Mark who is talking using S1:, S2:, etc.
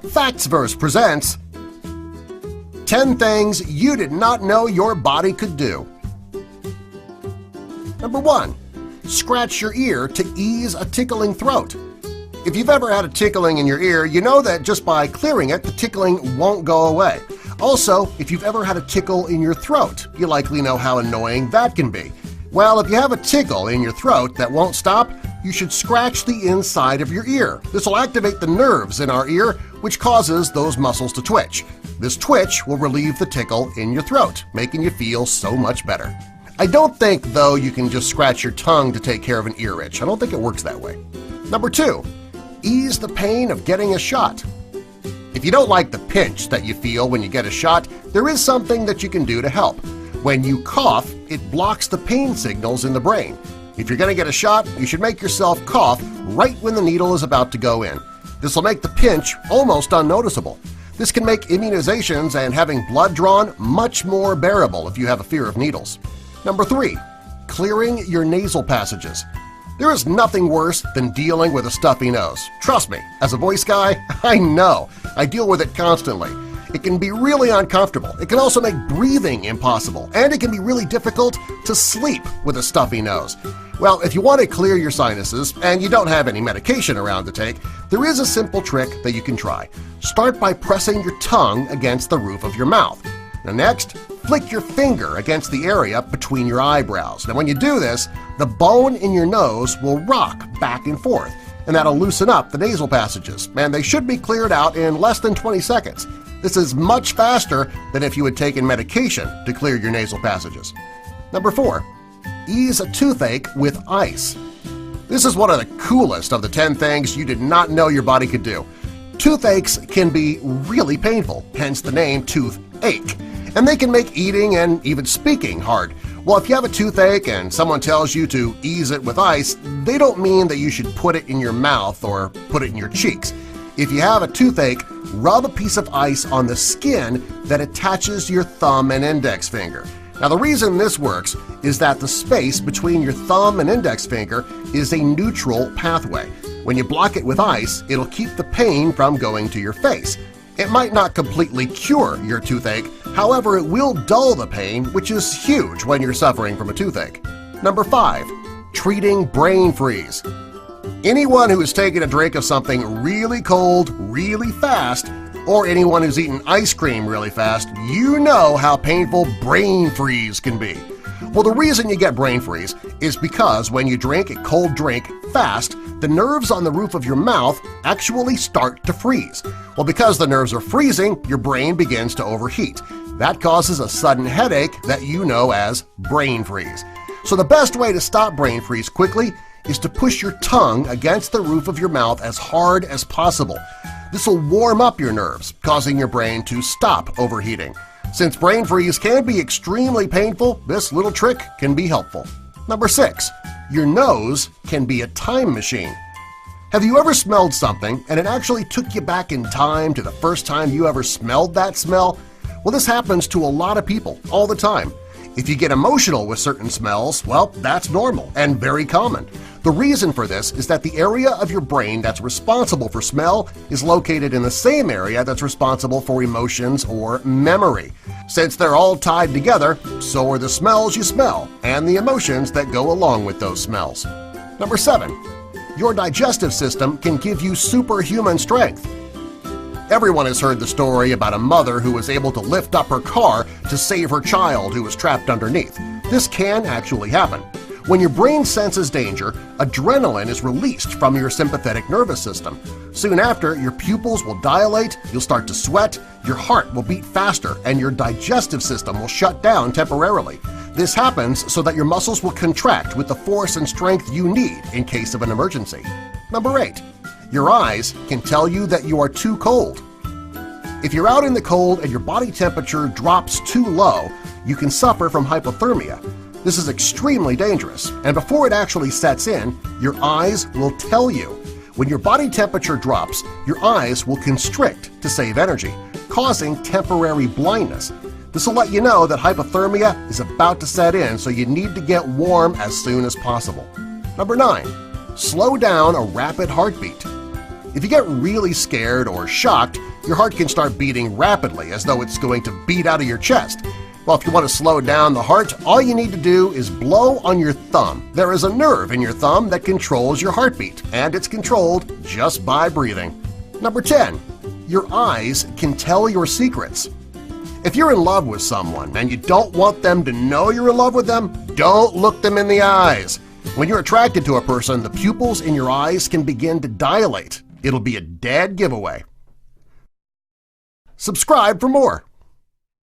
S1: Factsverse presents 10 Things You Did Not Know Your Body Could Do. Number 1. Scratch your ear to ease a tickling throat. If you've ever had a tickling in your ear, you know that just by clearing it, the tickling won't go away. Also, if you've ever had a tickle in your throat, you likely know how annoying that can be. Well, if you have a tickle in your throat that won't stop, you should scratch the inside of your ear. This will activate the nerves in our ear, which causes those muscles to twitch. This twitch will relieve the tickle in your throat, making you feel so much better. I don't think, though, you can just scratch your tongue to take care of an ear itch. I don't think it works that way. Number 2. Ease the pain of getting a shot. If you don't like the pinch that you feel when you get a shot, there is something that you can do to help. When you cough, it blocks the pain signals in the brain. If you're going to get a shot, you should make yourself cough right when the needle is about to go in. This will make the pinch almost unnoticeable. This can make immunizations and having blood drawn much more bearable if you have a fear of needles. Number 3. Clearing your nasal passages. There is nothing worse than dealing with a stuffy nose. Trust me, as a voice guy, I know. I deal with it constantly. It can be really uncomfortable. It can also make breathing impossible, and it can be really difficult to sleep with a stuffy nose. Well, if you want to clear your sinuses and you don't have any medication around to take, there is a simple trick that you can try. Start by pressing your tongue against the roof of your mouth. Now next, flick your finger against the area between your eyebrows. Now when you do this, the bone in your nose will rock back and forth, and that'll loosen up the nasal passages, and they should be cleared out in less than 20 seconds. This is much faster than if you had taken medication to clear your nasal passages. Number 4. Ease a toothache with ice. This is one of the coolest of the 10 things you did not know your body could do. Toothaches can be really painful, hence the name toothache, and they can make eating and even speaking hard. Well, if you have a toothache and someone tells you to ease it with ice, they don't mean that you should put it in your mouth or put it in your cheeks. If you have a toothache, rub a piece of ice on the skin that attaches your thumb and index finger. Now, the reason this works is that the space between your thumb and index finger is a neutral pathway. When you block it with ice, it'll keep the pain from going to your face. It might not completely cure your toothache, however, it will dull the pain, which is huge when you're suffering from a toothache. Number 5. Treating brain freeze. Anyone who has taken a drink of something really cold really fast, or anyone who's eaten ice cream really fast, you know how painful brain freeze can be. Well, the reason you get brain freeze is because when you drink a cold drink fast, the nerves on the roof of your mouth actually start to freeze. Well, because the nerves are freezing, your brain begins to overheat. That causes a sudden headache that you know as brain freeze. So the best way to stop brain freeze quickly is to push your tongue against the roof of your mouth as hard as possible. This will warm up your nerves, causing your brain to stop overheating. Since brain freeze can be extremely painful, this little trick can be helpful. Number 6. Your nose can be a time machine. Have you ever smelled something and it actually took you back in time to the first time you ever smelled that smell? Well, this happens to a lot of people all the time. If you get emotional with certain smells, well, that's normal and very common. The reason for this is that the area of your brain that's responsible for smell is located in the same area that's responsible for emotions or memory. Since they're all tied together, so are the smells you smell and the emotions that go along with those smells. Number 7. Your digestive system can give you superhuman strength. Everyone has heard the story about a mother who was able to lift up her car to save her child who was trapped underneath. This can actually happen. When your brain senses danger, adrenaline is released from your sympathetic nervous system. Soon after, your pupils will dilate, you'll start to sweat, your heart will beat faster, and your digestive system will shut down temporarily. This happens so that your muscles will contract with the force and strength you need in case of an emergency. Number 8. Your eyes can tell you that you are too cold. If you're out in the cold and your body temperature drops too low, you can suffer from hypothermia. This is extremely dangerous, and before it actually sets in, your eyes will tell you. When your body temperature drops, your eyes will constrict to save energy, causing temporary blindness. This will let you know that hypothermia is about to set in, so you need to get warm as soon as possible. Number 9. Slow down a rapid heartbeat. If you get really scared or shocked, your heart can start beating rapidly as though it's going to beat out of your chest. Well, if you want to slow down the heart, all you need to do is blow on your thumb. There is a nerve in your thumb that controls your heartbeat, and it's controlled just by breathing. Number 10. Your eyes can tell your secrets. If you're in love with someone and you don't want them to know you're in love with them, don't look them in the eyes. When you're attracted to a person, the pupils in your eyes can begin to dilate. It'll be a dead giveaway. Subscribe for more.